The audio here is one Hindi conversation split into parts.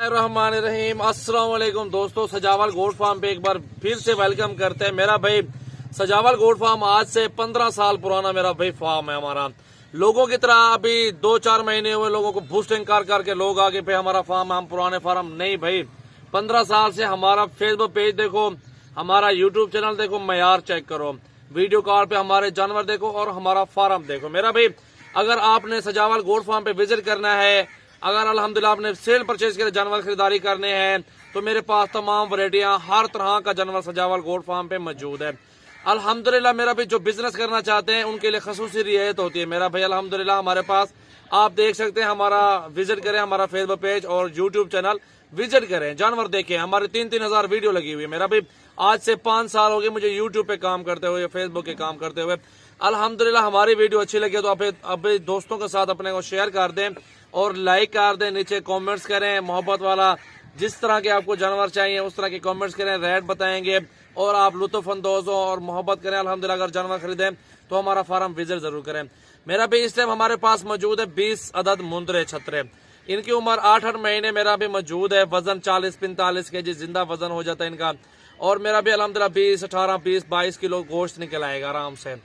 रहमानिर्रहीम। अस्सलाम वालेकुम दोस्तों, सजावल गोट फार्म पे एक बार फिर से वेलकम करते हैं। मेरा भाई सजावल गोट फार्म आज से 15 साल पुराना मेरा भाई फार्म है हमारा। लोगों की तरह अभी 2-4 महीने हुए लोगों को बूस्टिंग कर करके लोग आगे पे हमारा फार्म, हम पुराने फार्म नहीं भाई। 15 साल से हमारा फेसबुक पेज देखो, हमारा यूट्यूब चैनल देखो, मयार चेक करो, वीडियो कॉल पे हमारे जानवर देखो और हमारा फार्म देखो। मेरा भाई अगर आपने सजावल गोट फार्म पे विजिट करना है, अगर अल्हम्दुलिल्लाह आपने सेल परचेज के जानवर खरीदारी करने हैं तो मेरे पास तमाम वैरायटियां, हर तरह का जानवर सजावल गोट फार्म पे मौजूद है। अल्हम्दुलिल्लाह मेरा भाई जो बिजनेस करना चाहते हैं उनके लिए खसूसी रियायत होती है। मेरा भाई अल्हम्दुलिल्लाह हमारे पास आप देख सकते हैं, हमारा विजिट करें, हमारा फेसबुक पेज और यूट्यूब चैनल विजिट करें, जानवर देखें। हमारे 3-3 हजार वीडियो लगी हुई है। मेरा भाई आज से 5 साल हो गए मुझे यूट्यूब पे काम करते हुए, फेसबुक के काम करते हुए। अल्हम्दुलिल्लाह हमारी वीडियो अच्छी लगी तो आप दोस्तों के साथ अपने को शेयर कर दें और लाइक कर दें, नीचे कमेंट्स करें मोहब्बत वाला, जिस तरह के आपको जानवर चाहिए उस तरह के कमेंट्स करें, रेट बताएंगे और आप लुत्फ अंदोज हो और मोहब्बत करें। अल्हम्दुलिल्लाह अगर जानवर खरीदें तो हमारा फार्म विजिट जरूर करें। मेरा भी इस टाइम हमारे पास मौजूद है 20 अदद मुंदरे छतरे। इनकी उम्र 8-8 महीने मेरा भी मौजूद है। वजन 40-45 केजी जिंदा वजन हो जाता है इनका। और मेरा भी अल्हम्दुलिल्लाह 20-18-20-22 किलो गोश्त निकल आएगा आराम से।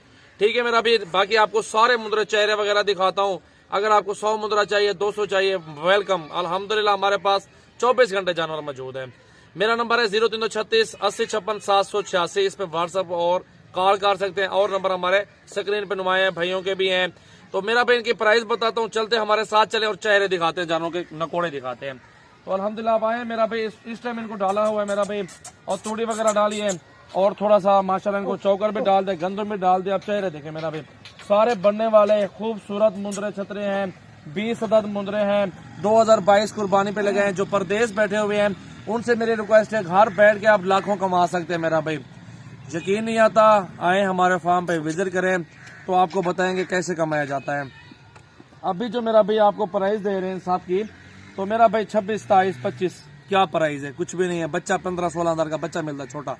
ठीक है मेरा भी, बाकी आपको सारे मुंदरे चेहरे वगैरह दिखाता हूँ। अगर आपको 100 मुंदरा चाहिए, 200 चाहिए, वेलकम। अल्हम्दुलिल्लाह हमारे पास 24 घंटे जानवर मौजूद है। मेरा नंबर है 0336 80 56 786। इस पे व्हाट्सएप और कॉल कर सकते हैं और नंबर हमारे स्क्रीन पे नुमाए हैं, भाइयों के भी हैं। तो मेरा भाई इनकी प्राइस बताता हूँ, चलते हमारे साथ चले और चेहरे दिखाते हैं, जानवरों के नकोड़े दिखाते हैं। तो अल्हम्दुलिल्लाह आप आए मेरा भाई। इस टाइम इनको डाला हुआ है मेरा भाई, और तूड़ी वगैरह डाली है और थोड़ा सा माशाल्लाह इनको चौकर भी डाल दे, गंदम भी डाल दे। आप चेहरे देखें मेरा भाई, सारे बनने वाले खूबसूरत मुंदरे छतरे हैं। 20 अदद मुंदरे हैं, 2022 कुर्बानी पे लगे हैं। जो परदेश बैठे हुए हैं उनसे मेरी रिक्वेस्ट है, घर बैठ के आप लाखों कमा सकते हैं मेरा भाई। यकीन नहीं आता, आए हमारे फार्म पे विजिट करें तो आपको बताएंगे कैसे कमाया जाता है। अभी जो मेरा भाई आपको प्राइस दे रहे हैं साहब की, तो मेरा भाई 26, 23, 25 क्या प्राइस है, कुछ भी नहीं है। बच्चा 15-16 हजार का बच्चा मिलता है छोटा।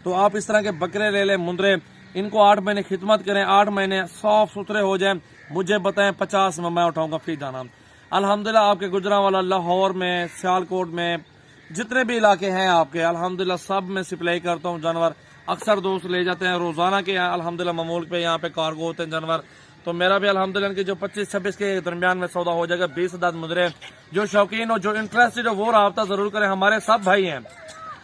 तो आप इस तरह के बकरे ले लें, मुंदरे, इनको 8 महीने खिदमत करें, 8 महीने साफ सुथरे हो जाएं, मुझे बताएं 50 में मैं उठाऊंगा फी दाना। अल्हम्दुलिल्लाह आपके गुजरांवाला, लाहौर में, सियालकोट में, जितने भी इलाके हैं आपके, अल्हम्दुलिल्लाह सब में सप्लाई करता हूँ जानवर। अक्सर दोस्त ले जाते हैं रोजाना के, अल्हम्दुलिल्लाह मामूल पे यहाँ पे कार्गो होते हैं जानवर। तो मेरा भी अल्हम्दुलिल्लाह इनकी जो 25-26 के दरमियान में सौदा हो जाएगा। 20 अदद मुंदरे, जो शौकीन हो, जो इंटरेस्टेड हो वो राब्ता जरूर करें। हमारे सब भाई हैं,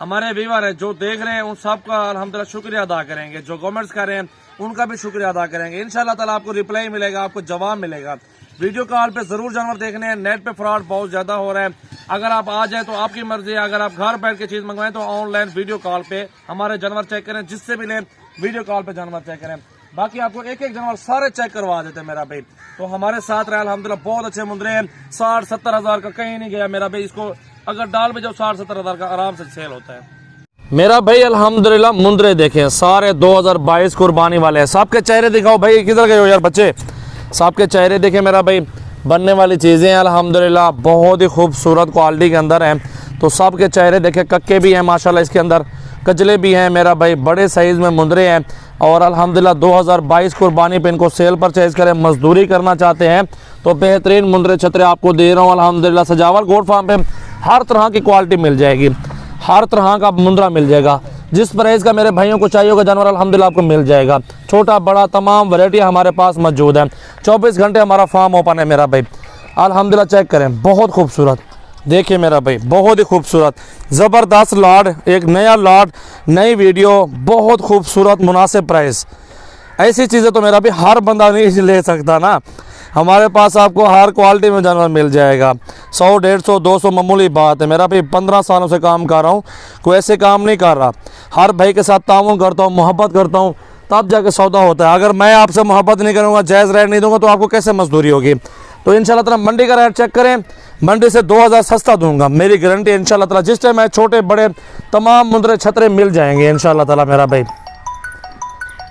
हमारे व्यूअर है, जो देख रहे हैं उन सबका अल्हम्दुलिल्लाह शुक्रिया अदा करेंगे। जो कमेंट्स कर रहे हैं उनका भी शुक्रिया अदा करेंगे। इंशाल्लाह ताला आपको रिप्लाई मिलेगा, आपको जवाब मिलेगा। वीडियो कॉल पे जरूर जानवर देखने हैं। नेट पे फ्रॉड बहुत ज्यादा हो रहा है। अगर आप आ जाए तो आपकी मर्जी है, अगर आप घर बैठ के चीज मंगवाएं तो ऑनलाइन वीडियो कॉल पे हमारे जानवर चेक करें, जिससे भी लें वीडियो कॉल पे जानवर चेक करें। बाकी आपको एक एक जानवर सारे चेक करवा देते हैं मेरा भाई। तो हमारे साथ रहे अल्हम्दुलिल्लाह, बहुत अच्छे मुंदरे हैं। 60-70 हजार का कहीं नहीं गया मेरा भाई। इसको अगर डाल में जाओ 60-70 हजार का आराम से सेल होता है मेरा भाई। अल्हम्दुलिल्लाह मुंदरे देखें, सारे 2022 कुर्बानी वाले हैं। सबके चेहरे दिखाओ भाई, किधर गए हो यार बच्चे, सबके चेहरे देखें मेरा भाई। बनने वाली चीज़ें हैं अल्हम्दुलिल्लाह, बहुत ही खूबसूरत क्वालिटी के अंदर हैं। तो सबके चेहरे देखें, कक्के भी हैं माशाल्लाह, इसके अंदर कजले भी हैं मेरा भाई, बड़े साइज़ में मुंदरे हैं। और अल्हम्दुलिल्लाह 2022 कुर्बानी पे इनको सेल परचेज करें, मजदूरी करना चाहते हैं तो बेहतरीन मुंदरे छतरे आपको दे रहा हूँ अल्हम्दुलिल्लाह। सजावल गोट फार्म पे हर तरह की क्वालिटी मिल जाएगी, हर तरह का मुंदरा मिल जाएगा। जिस प्राइस का मेरे भाइयों को चाहिए होगा जानवर अल्हम्दुलिल्लाह आपको मिल जाएगा। छोटा बड़ा तमाम वैरायटी हमारे पास मौजूद है। 24 घंटे हमारा फार्म ओपन है मेरा भाई। अल्हम्दुलिल्लाह चेक करें, बहुत खूबसूरत देखिए मेरा भाई, बहुत ही खूबसूरत ज़बरदस्त लाड, एक नया लाड, नई वीडियो, बहुत खूबसूरत मुनासिब प्राइस। ऐसी चीज़ें तो मेरा भी हर बंदा नहीं ले सकता ना। हमारे पास आपको हर क्वालिटी में जानवर मिल जाएगा। 100, 150, 200 मामूली बात है मेरा भाई। 15 सालों से काम कर रहा हूँ, कोई ऐसे काम नहीं कर रहा। हर भाई के साथ ताउन करता हूँ, मोहब्बत करता हूँ, तब जाके सौदा होता है। अगर मैं आपसे मोहब्बत नहीं करूँगा, जायज़ रेट नहीं दूंगा तो आपको कैसे मजदूरी होगी। तो इंशाल्लाह ताला मंडी का रेट चेक करें, मंडी से 2000 सस्ता दूंगा, मेरी गारंटी इंशाल्लाह ताला। जिस टाइम मैं छोटे बड़े तमाम मुंदरे छतरे मिल जाएंगे इंशाल्लाह ताला मेरा भाई।